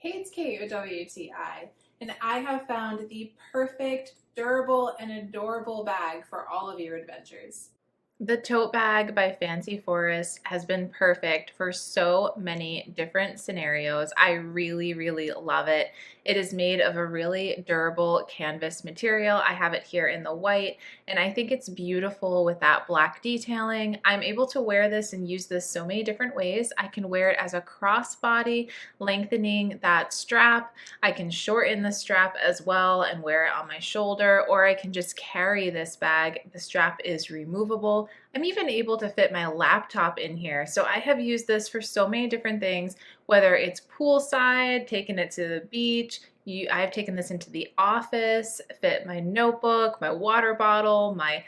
Hey, it's Kate with WTI, and I have found the perfect, durable, and adorable bag for all of your adventures. The tote bag by Fancy Forest has been perfect for so many different scenarios. I really love it. It is made of a really durable canvas material. I have it here in the white, and I think it's beautiful with that black detailing. I'm able to wear this and use this so many different ways. I can wear it as a crossbody, lengthening that strap. I can shorten the strap as well and wear it on my shoulder, or I can just carry this bag. The strap is removable. I'm even able to fit my laptop in here. So I have used this for so many different things, whether it's poolside, taking it to the beach. I've taken this into the office, fit my notebook, my water bottle, my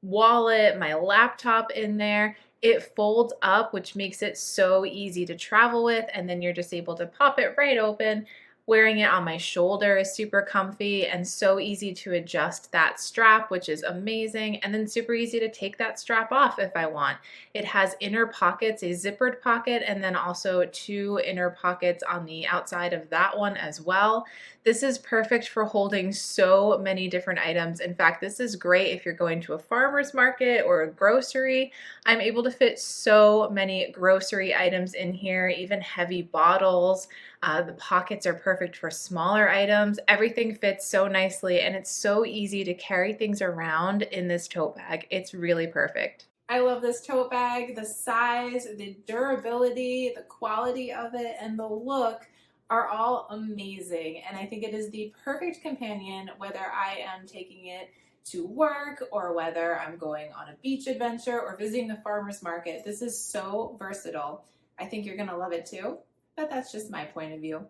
wallet, my laptop in there. It folds up, which makes it so easy to travel with, and then you're just able to pop it right open. Wearing it on my shoulder is super comfy and so easy to adjust that strap, which is amazing, and then super easy to take that strap off if I want. It has inner pockets, a zippered pocket, and then also two inner pockets on the outside of that one as well. This is perfect for holding so many different items. In fact, this is great if you're going to a farmer's market or a grocery. I'm able to fit so many grocery items in here, even heavy bottles. The pockets are perfect for smaller items. Everything fits so nicely, and it's so easy to carry things around in this tote bag. It's really perfect. I love this tote bag. The size, the durability, the quality of it, and the look are all amazing. And I think it is the perfect companion whether I am taking it to work or whether I'm going on a beach adventure or visiting the farmer's market. This is so versatile. I think you're going to love it too, but that's just my point of view.